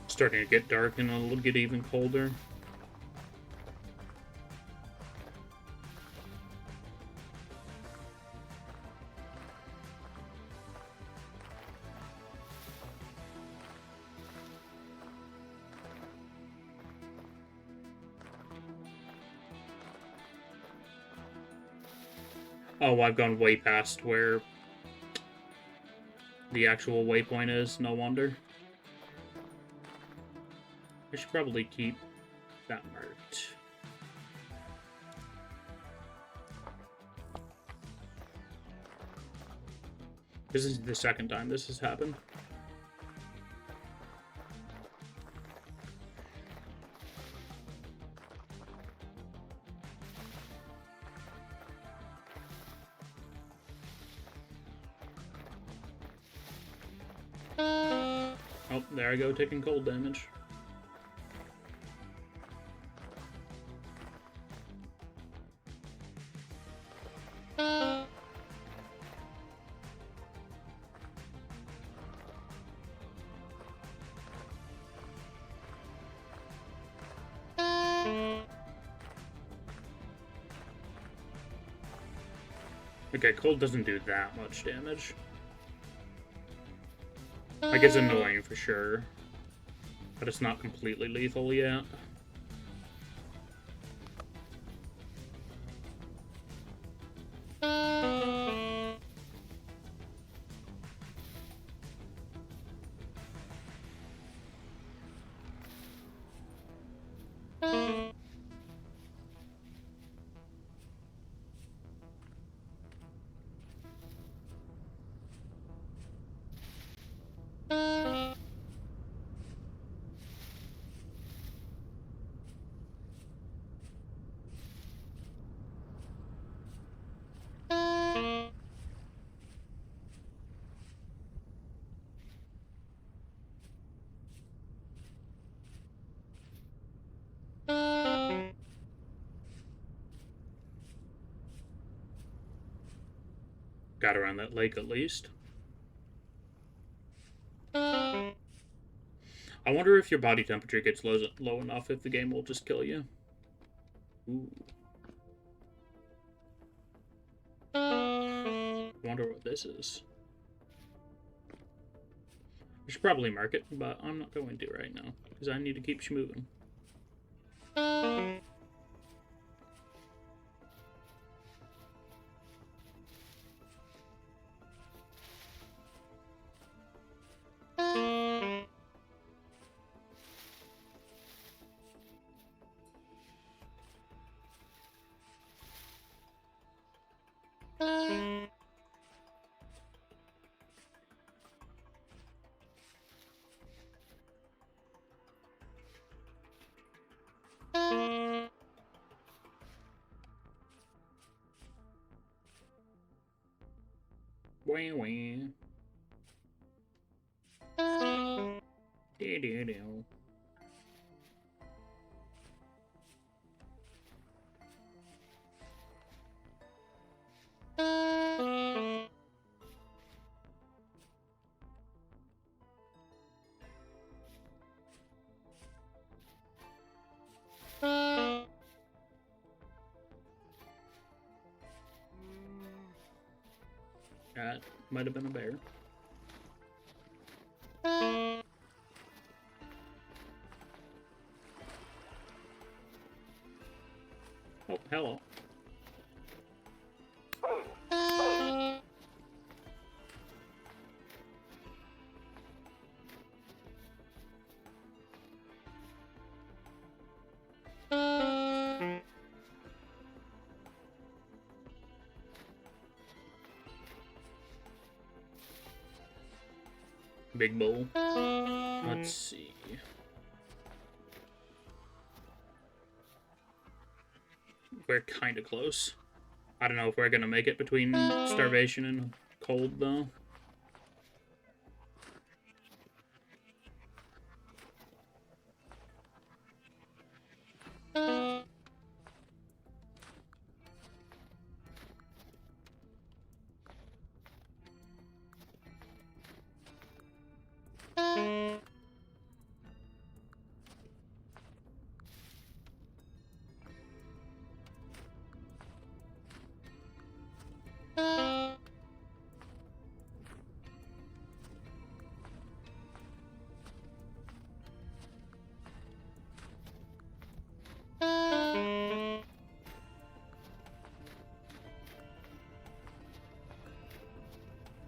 Starting to get dark and it'll get even colder. Oh, I've gone way past where the actual waypoint is, no wonder. I should probably keep that marked. This is the second time this has happened. Oh, there I go, taking cold damage. Okay, cold doesn't do that much damage. Like, it's annoying for sure. But it's not completely lethal yet. Got around that lake at least. I wonder if your body temperature gets low enough if the game will just kill you. Ooh. I wonder what this is. I should probably mark it, but I'm not going to right now, because I need to keep schmoving. Wah, wah. Do-do-do. That might have been a bear. Oh, hello. Big bowl. Let's see. We're kind of close. I don't know if we're gonna make it between starvation and cold, though.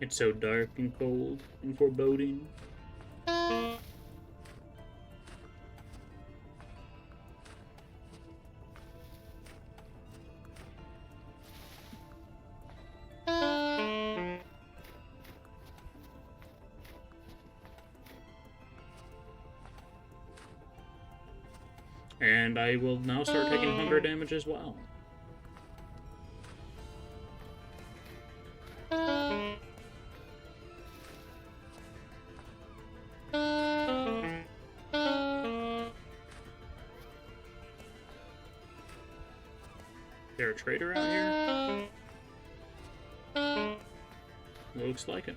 It's so dark and cold and foreboding. And I will now start taking hunger damage as well. There a trader out here? Looks like it.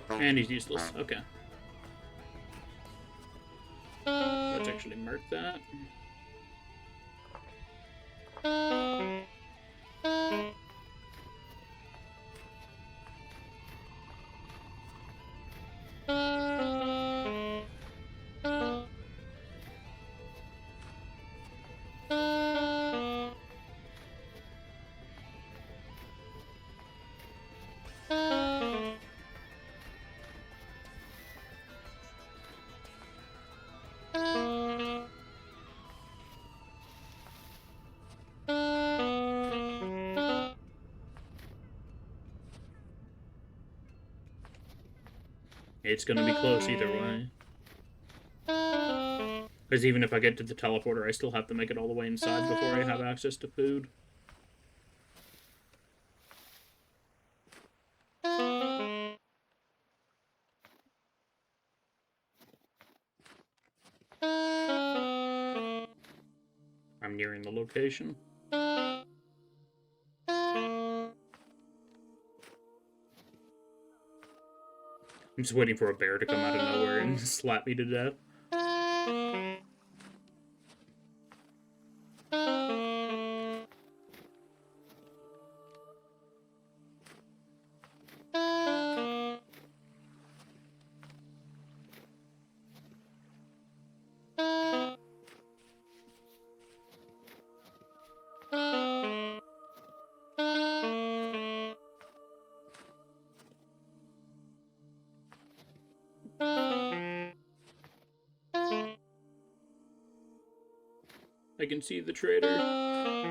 And he's useless. Okay. actually mark that. It's gonna be close either way. Because even if I get to the teleporter, I still have to make it all the way inside before I have access to food. I'm nearing the location. I'm just waiting for a bear to come out of nowhere and slap me to death. I can see the trader.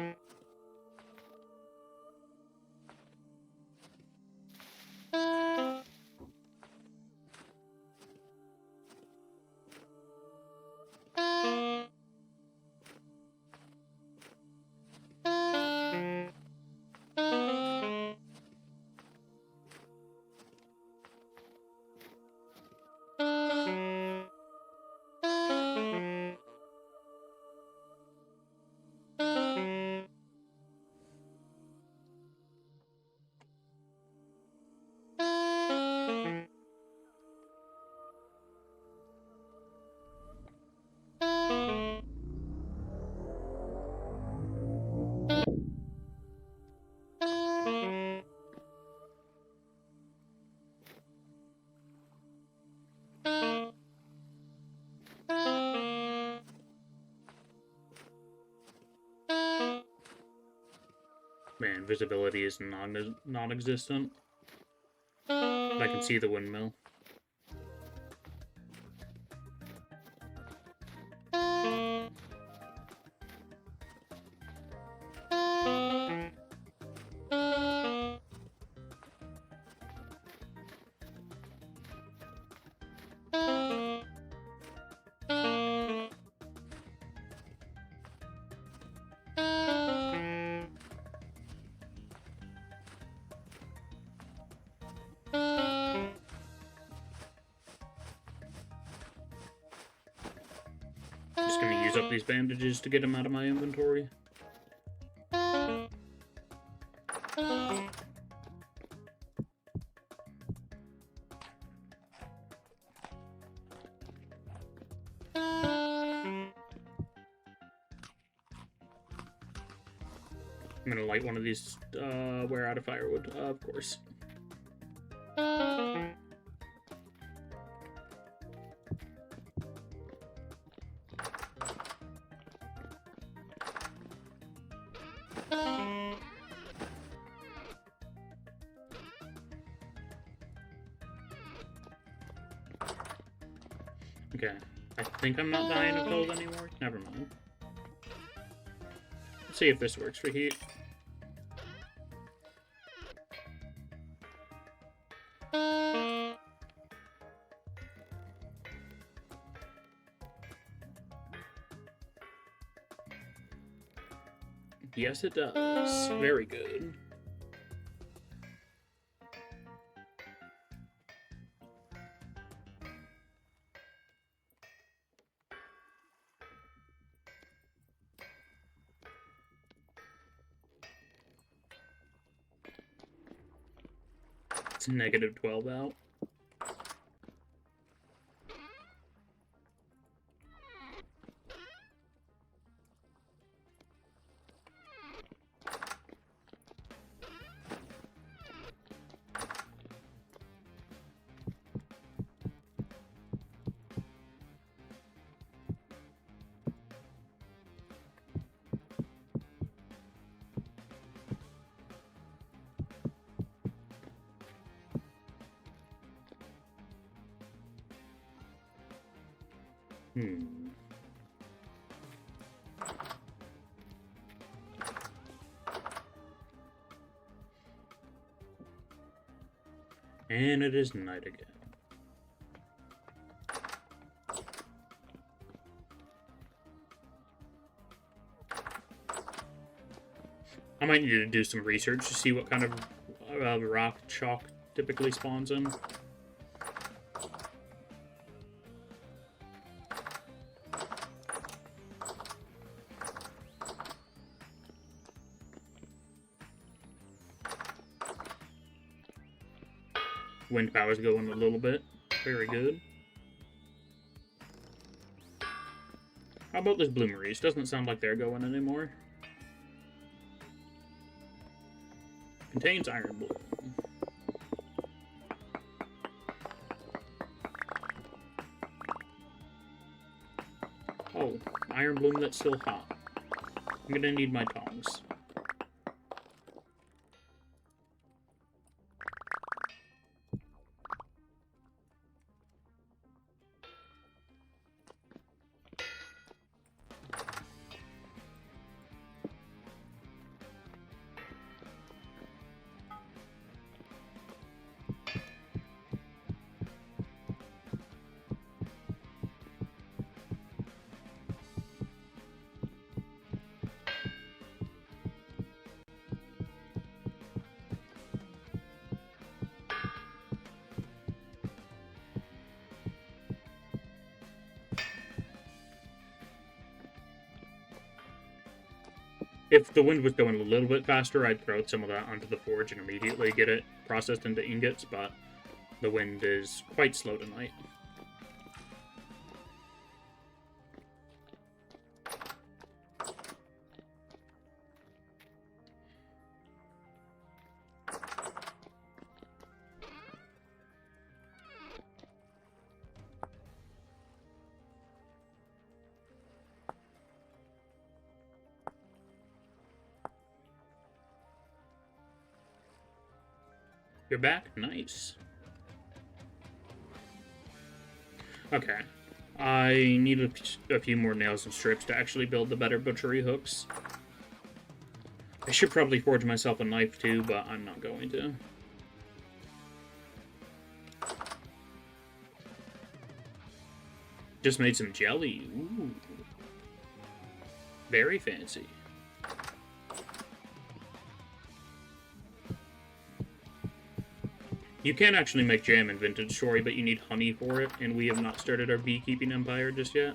Man, visibility is non-existent. I can see the windmill. Just gonna use up these bandages to get them out of my inventory. I'm gonna light one of these, wear out of firewood, of course. Okay, I think I'm not dying of cold anymore. Never mind. Let's see if this works for heat. Yes, it does. Very good. It's negative 12 out. Hmm. And it is night again. I might need to do some research to see what kind of rock chalk typically spawns in. Wind power's going a little bit. Very good. How about this bloomeries? Doesn't sound like they're going anymore. Contains iron bloom. Oh, iron bloom that's still hot. I'm gonna need my tongs. If the wind was going a little bit faster, I'd throw some of that onto the forge and immediately get it processed into ingots, but the wind is quite slow tonight. You're back? Nice. Okay. I need a few more nails and strips to actually build the better butchery hooks. I should probably forge myself a knife too, but I'm not going to. Just made some jelly. Ooh. Very fancy. You can actually make jam in Vintage Story, but you need honey for it, and we have not started our beekeeping empire just yet.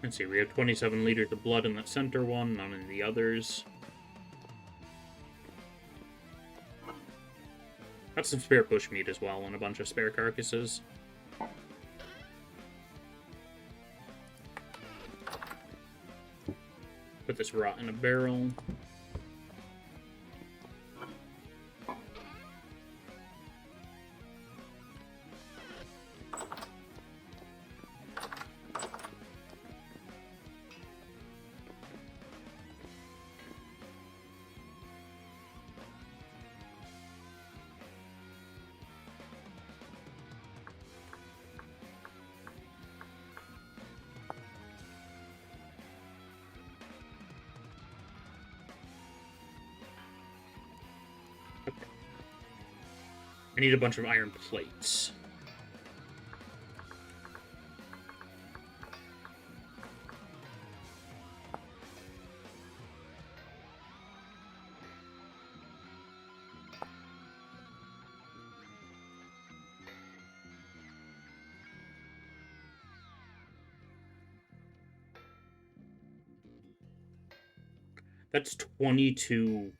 Let's see, we have 27 liters of blood in that center one, none in the others. Got some spare bushmeat as well, and a bunch of spare carcasses. Put this rot in a barrel. I need a bunch of iron plates. That's 22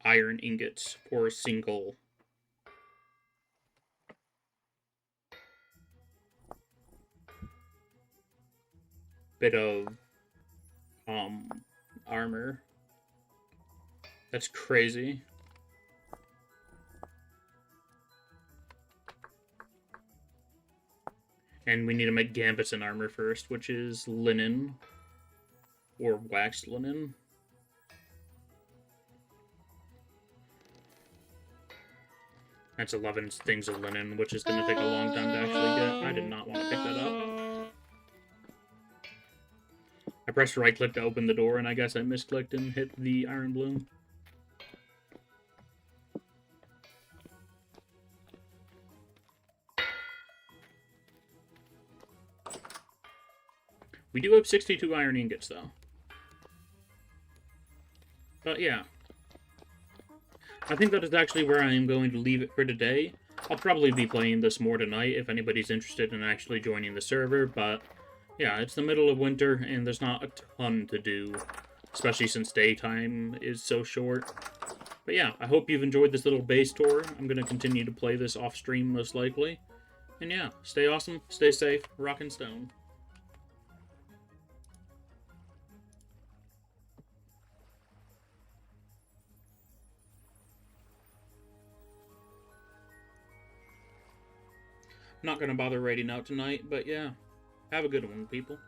iron ingots for a single. Bit of armor. That's crazy. And we need to make gambits and armor first, which is linen. Or waxed linen. That's 11 things of linen, which is going to take a long time to actually get. I did not want to pick that up. I pressed right click to open the door, and I guess I misclicked and hit the iron bloom. We do have 62 iron ingots, though. But yeah. I think that is actually where I am going to leave it for today. I'll probably be playing this more tonight if anybody's interested in actually joining the server, but yeah, it's the middle of winter and there's not a ton to do, especially since daytime is so short. But yeah, I hope you've enjoyed this little base tour. I'm going to continue to play this off stream most likely. And yeah, stay awesome, stay safe, rock and stone. Not going to bother raiding out tonight, but yeah, have a good one, people.